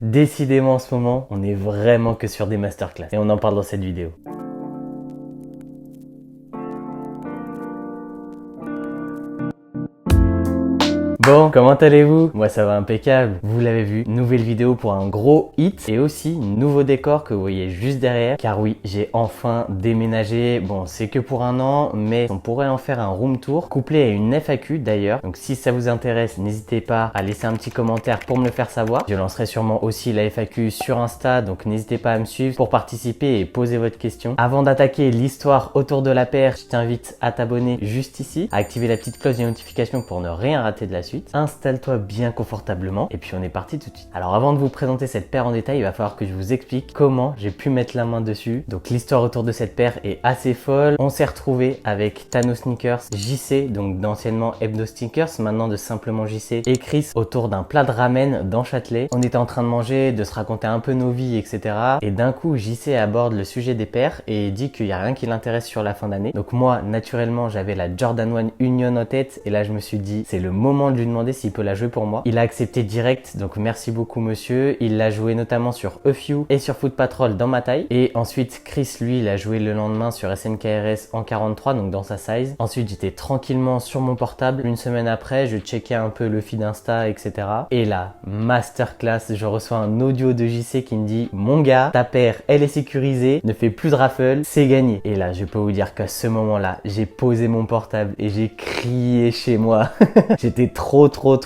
Décidément en ce moment, on est vraiment que sur des masterclass et on en parle dans cette vidéo. Bon, comment allez-vous? Moi ça va impeccable. Vous l'avez vu, nouvelle vidéo pour un gros hit et aussi nouveau décor que vous voyez juste derrière. Car oui, j'ai enfin déménagé. Bon, c'est que pour un an, mais on pourrait en faire un room tour couplé à une FAQ d'ailleurs. Donc si ça vous intéresse, n'hésitez pas à laisser un petit commentaire pour me le faire savoir. Je lancerai sûrement aussi la FAQ sur Insta, donc n'hésitez pas à me suivre pour participer et poser votre question. Avant d'attaquer l'histoire autour de la paire, je t'invite à t'abonner juste ici, à activer la petite cloche de notification pour ne rien rater de la suite. Installe-toi bien confortablement et puis on est parti tout de suite. Alors avant de vous présenter cette paire en détail, il va falloir que je vous explique comment j'ai pu mettre la main dessus. Donc l'histoire autour de cette paire est assez folle. On s'est retrouvé avec Tano Sneakers, JC, donc d'anciennement Hebdo Sneakers, maintenant de simplement JC, et Chris autour d'un plat de ramen dans Châtelet. On était en train de manger, de se raconter un peu nos vies, etc. Et d'un coup, JC aborde le sujet des paires et dit qu'il n'y a rien qui l'intéresse sur la fin d'année. Donc moi, naturellement, j'avais la Jordan 1 Union en tête et là je me suis dit, c'est le moment de lui demander s'il peut la jouer pour moi. Il a accepté direct, donc merci beaucoup monsieur. Il l'a joué notamment sur A Few et sur Foot Patrol dans ma taille. Et ensuite Chris, lui, il a joué le lendemain sur SNKRS en 43, donc dans sa size. Ensuite j'étais tranquillement sur mon portable. Une semaine après, je checkais un peu le feed Insta, etc. Et là, masterclass, je reçois un audio de JC qui me dit « Mon gars, ta paire, elle est sécurisée, ne fais plus de raffle, c'est gagné ». Et là, je peux vous dire qu'à ce moment-là, j'ai posé mon portable et j'ai crié chez moi. J'étais trop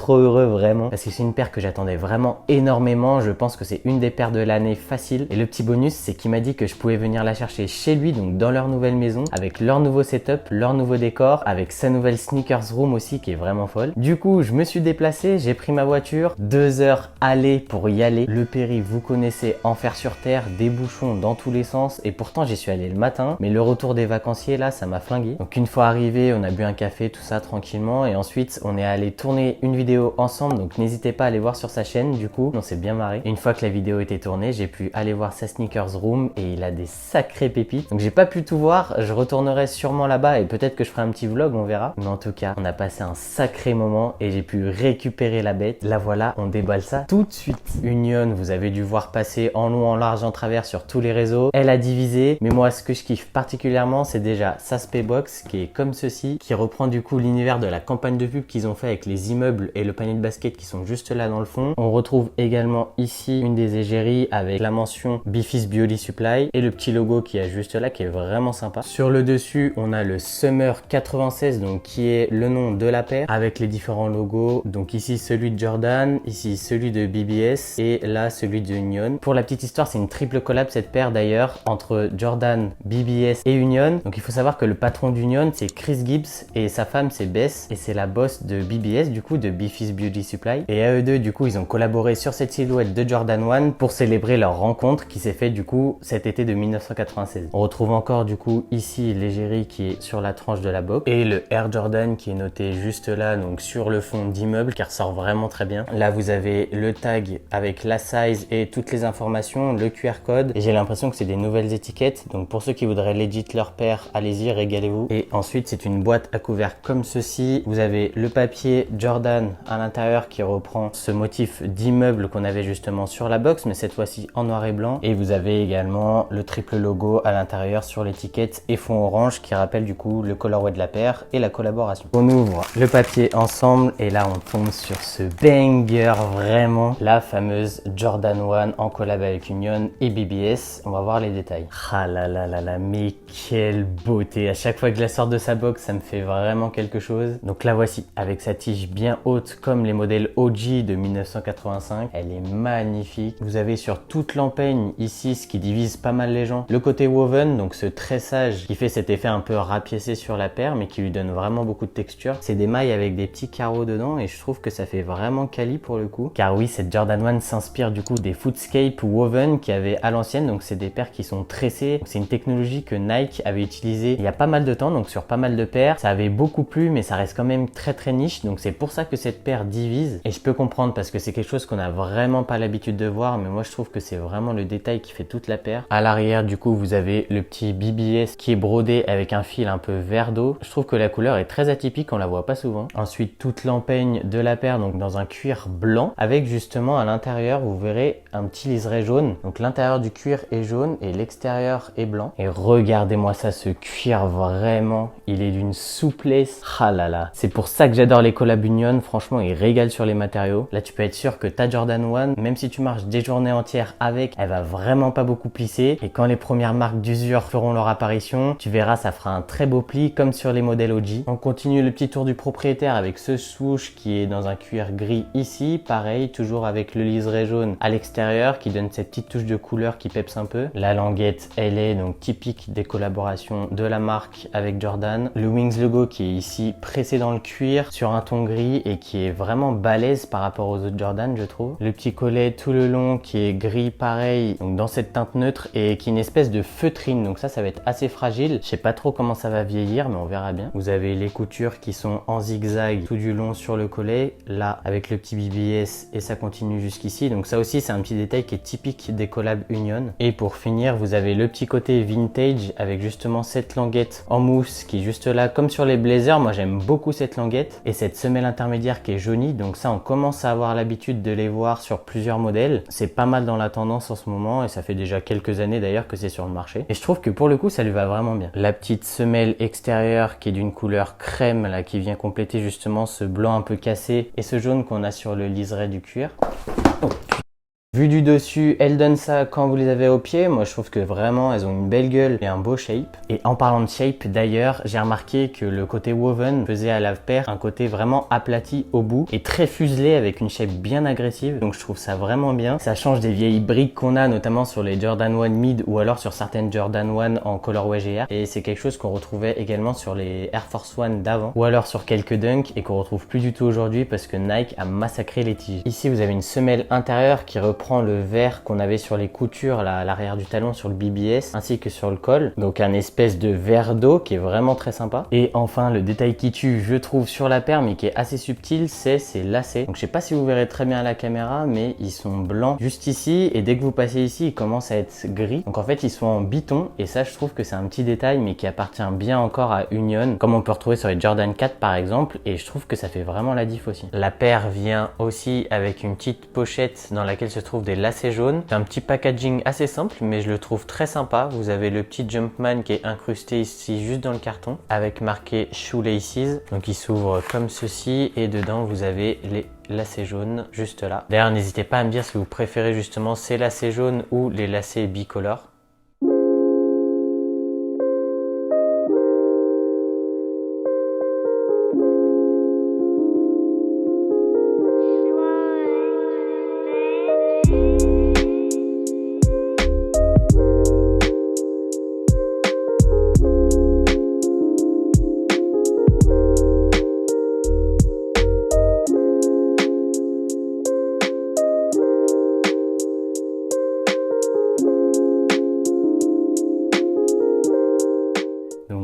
heureux vraiment parce que c'est une paire que j'attendais vraiment énormément. Je pense que c'est une des paires de l'année facile et le petit bonus c'est qu'il m'a dit que je pouvais venir la chercher chez lui, donc dans leur nouvelle maison avec leur nouveau setup, leur nouveau décor, avec sa nouvelle sneakers room aussi qui est vraiment folle. Du coup je me suis déplacé, j'ai pris ma voiture, 2 heures aller pour y aller. Le périph' vous connaissez, enfer sur terre, des bouchons dans tous les sens et pourtant j'y suis allé le matin, mais le retour des vacanciers là ça m'a flingué. Donc une fois arrivé on a bu un café tout ça tranquillement et ensuite on est allé tourner une vidéo ensemble, donc n'hésitez pas à aller voir sur sa chaîne. Du coup on s'est bien marré. Et une fois que la vidéo était tournée, j'ai pu aller voir sa sneakers room et il a des sacrées pépites. Donc j'ai pas pu tout voir, je retournerai sûrement là-bas et peut-être que je ferai un petit vlog, on verra. Mais en tout cas on a passé un sacré moment et j'ai pu récupérer la bête. La voilà, on déballe ça tout de suite. Union, vous avez dû voir passer en long, en large, en travers sur tous les réseaux. Elle a divisé, mais moi ce que je kiffe particulièrement c'est déjà sa Spaybox qui est comme ceci, qui reprend du coup l'univers de la campagne de pub qu'ils ont fait avec les immeubles et le panier de basket qui sont juste là dans le fond. On retrouve également ici une des égéries avec la mention Beefy's Beauty Supply et le petit logo qui est juste là qui est vraiment sympa. Sur le dessus on a le Summer 96 donc qui est le nom de la paire avec les différents logos. Donc ici celui de Jordan, ici celui de BBS et là celui de Union. Pour la petite histoire c'est une triple collab cette paire d'ailleurs entre Jordan, BBS et Union. Donc il faut savoir que le patron d'Union c'est Chris Gibbs et sa femme c'est Bess et c'est la boss de BBS du coup de Beefy's Beauty Supply. Et à eux deux du coup ils ont collaboré sur cette silhouette de Jordan 1 pour célébrer leur rencontre qui s'est faite du coup cet été de 1996. On retrouve encore du coup ici l'égérie qui est sur la tranche de la box et le Air Jordan qui est noté juste là donc sur le fond d'immeuble qui ressort vraiment très bien. Là vous avez le tag avec la size et toutes les informations, le QR code et j'ai l'impression que c'est des nouvelles étiquettes donc pour ceux qui voudraient legit leur paire, allez-y, régalez-vous. Et ensuite c'est une boîte à couvercle comme ceci. Vous avez le papier Jordan à l'intérieur qui reprend ce motif d'immeuble qu'on avait justement sur la box mais cette fois-ci en noir et blanc et vous avez également le triple logo à l'intérieur sur l'étiquette et fond orange qui rappelle du coup le colorway de la paire et la collaboration. On ouvre le papier ensemble et là on tombe sur ce banger vraiment, la fameuse Jordan 1 en collab avec Union et BBS. On va voir les détails. Ah là là là là, mais quelle beauté! À chaque fois que je la sors de sa box ça me fait vraiment quelque chose. Donc la voici avec sa tige bien haute comme les modèles OG de 1985. Elle est magnifique. Vous avez sur toute l'empeigne ici ce qui divise pas mal les gens, le côté woven, donc ce tressage qui fait cet effet un peu rapiécé sur la paire mais qui lui donne vraiment beaucoup de texture. C'est des mailles avec des petits carreaux dedans et je trouve que ça fait vraiment quali pour le coup. Car oui, cette Jordan 1 s'inspire du coup des Footscape woven qu'il y avait à l'ancienne, donc c'est des paires qui sont tressées. C'est une technologie que Nike avait utilisée il y a pas mal de temps, donc sur pas mal de paires. Ça avait beaucoup plu mais ça reste quand même très niche, donc c'est pour pour ça que cette paire divise et je peux comprendre parce que c'est quelque chose qu'on n'a vraiment pas l'habitude de voir, mais moi je trouve que c'est vraiment le détail qui fait toute la paire. À l'arrière du coup vous avez le petit BBS qui est brodé avec un fil un peu vert d'eau. Je trouve que la couleur est très atypique, on la voit pas souvent. Ensuite toute l'empeigne de la paire donc dans un cuir blanc avec justement à l'intérieur vous verrez un petit liseré jaune. Donc l'intérieur du cuir est jaune et l'extérieur est blanc. Et regardez-moi ça, ce cuir vraiment, il est d'une souplesse. Ah là là, c'est pour ça que j'adore les collabs Union. Franchement, il régale sur les matériaux. Là, tu peux être sûr que ta Jordan 1, même si tu marches des journées entières avec, elle va vraiment pas beaucoup plisser. Et quand les premières marques d'usure feront leur apparition, tu verras, ça fera un très beau pli comme sur les modèles OG. On continue le petit tour du propriétaire avec ce swoosh qui est dans un cuir gris ici. Pareil, toujours avec le liseré jaune à l'extérieur qui donne cette petite touche de couleur qui peps un peu. La languette, elle est donc typique des collaborations de la marque avec Jordan. Le Wings logo qui est ici pressé dans le cuir sur un ton gris et qui est vraiment balèze par rapport aux autres Jordan, je trouve. Le petit collet tout le long qui est gris pareil, donc dans cette teinte neutre et qui est une espèce de feutrine. Donc ça va être assez fragile. Je sais pas trop comment ça va vieillir, mais on verra bien. Vous avez les coutures qui sont en zigzag tout du long sur le collet. Là, avec le petit BBS et ça continue jusqu'ici. Donc ça aussi, c'est un petit détail qui est typique des collabs Union. Et pour finir, vous avez le petit côté vintage avec justement cette languette en mousse qui est juste là comme sur les blazers. Moi j'aime beaucoup cette languette et cette semelle intermédiaire qui est jaunie. Donc ça on commence à avoir l'habitude de les voir sur plusieurs modèles. C'est pas mal dans la tendance en ce moment et ça fait déjà quelques années d'ailleurs que c'est sur le marché. Et je trouve que pour le coup ça lui va vraiment bien. La petite semelle extérieure qui est d'une couleur crème là qui vient compléter justement ce blanc un peu cassé et ce jaune qu'on a sur le liseré du cuir. Oh. Vu du dessus, elles donnent ça quand vous les avez au pied. Moi, je trouve que vraiment, elles ont une belle gueule et un beau shape. Et en parlant de shape, d'ailleurs, j'ai remarqué que le côté woven faisait à la paire un côté vraiment aplati au bout et très fuselé avec une shape bien agressive. Donc, je trouve ça vraiment bien. Ça change des vieilles briques qu'on a, notamment sur les Jordan 1 Mid ou alors sur certaines Jordan 1 en colorway GR. Et c'est quelque chose qu'on retrouvait également sur les Air Force 1 d'avant ou alors sur quelques Dunk et qu'on retrouve plus du tout aujourd'hui parce que Nike a massacré les tiges. Ici, vous avez une semelle intérieure qui reprend le vert qu'on avait sur les coutures là, à l'arrière du talon sur le BBS ainsi que sur le col, donc un espèce de vert d'eau qui est vraiment très sympa. Et enfin le détail qui tue je trouve sur la paire mais qui est assez subtil, c'est ces lacets. Donc je sais pas si vous verrez très bien à la caméra mais ils sont blancs juste ici et dès que vous passez ici ils commencent à être gris. Donc en fait ils sont en biton et ça je trouve que c'est un petit détail mais qui appartient bien encore à Union comme on peut retrouver sur les Jordan 4 par exemple et je trouve que ça fait vraiment la diff aussi. La paire vient aussi avec une petite pochette dans laquelle se trouve des lacets jaunes. C'est un petit packaging assez simple mais je le trouve très sympa. Vous avez le petit Jumpman qui est incrusté ici juste dans le carton avec marqué Shoelaces. Donc il s'ouvre comme ceci et dedans vous avez les lacets jaunes juste là. D'ailleurs n'hésitez pas à me dire si vous préférez justement ces lacets jaunes ou les lacets bicolores.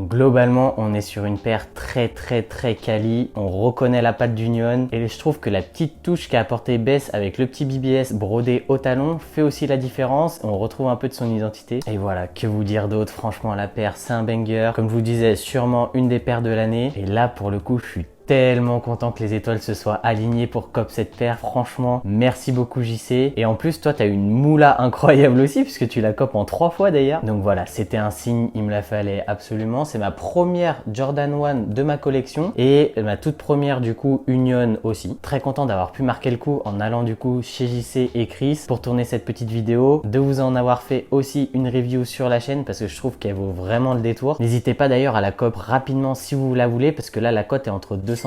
Globalement, on est sur une paire très quali. On reconnaît la patte d'Union et je trouve que la petite touche qu'a apporté Bess avec le petit BBS brodé au talon fait aussi la différence. On retrouve un peu de son identité. Et voilà, que vous dire d'autre? Franchement, la paire, c'est un banger. Comme je vous disais, sûrement une des paires de l'année. Et là, pour le coup, je suis tellement content que les étoiles se soient alignées pour cop cette paire. Franchement, merci beaucoup JC. Et en plus, toi, tu as une moula incroyable aussi puisque tu la copes en 3 fois d'ailleurs. Donc voilà, c'était un signe, il me la fallait absolument. C'est ma première Jordan 1 de ma collection et ma toute première du coup Union aussi. Très content d'avoir pu marquer le coup en allant du coup chez JC et Chris pour tourner cette petite vidéo. De vous en avoir fait aussi une review sur la chaîne parce que je trouve qu'elle vaut vraiment le détour. N'hésitez pas d'ailleurs à la cop rapidement si vous la voulez parce que là, la cote est entre 250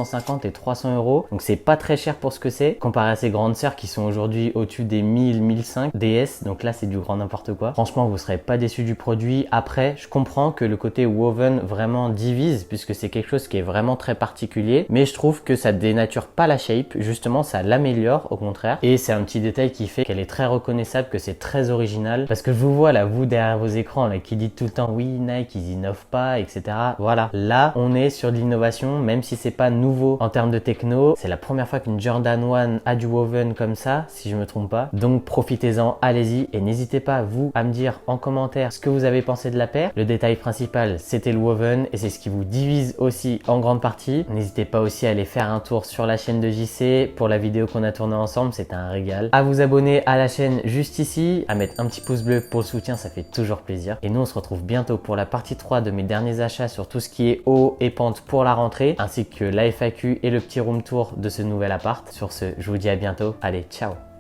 et 300 €. Donc c'est pas très cher pour ce que c'est comparé à ses grandes sœurs qui sont aujourd'hui au-dessus des 1000, 1005 DS. Donc là c'est du grand n'importe quoi. Franchement vous serez pas déçu du produit. Après je comprends que le côté woven vraiment divise puisque c'est quelque chose qui est vraiment très particulier. Mais je trouve que ça dénature pas la shape. Justement ça l'améliore au contraire. Et c'est un petit détail qui fait qu'elle est très reconnaissable, que c'est très original. Parce que je vous vois là, vous derrière vos écrans là, qui dites tout le temps oui Nike ils innovent pas etc. Voilà. Là on est sur de l'innovation même si c'est pas nouveau en termes de techno. C'est la première fois qu'une Jordan 1 a du woven comme ça, si je me trompe pas. Donc profitez-en, allez-y et n'hésitez pas vous à me dire en commentaire ce que vous avez pensé de la paire. Le détail principal, c'était le woven et c'est ce qui vous divise aussi en grande partie. N'hésitez pas aussi à aller faire un tour sur la chaîne de JC pour la vidéo qu'on a tournée ensemble, c'était un régal. À vous abonner à la chaîne juste ici, à mettre un petit pouce bleu pour le soutien, ça fait toujours plaisir. Et nous on se retrouve bientôt pour la partie 3 de mes derniers achats sur tout ce qui est haut et pente pour la rentrée, ainsi que la FAQ et le petit room tour de ce nouvel appart. Sur ce, je vous dis à bientôt. Allez, ciao!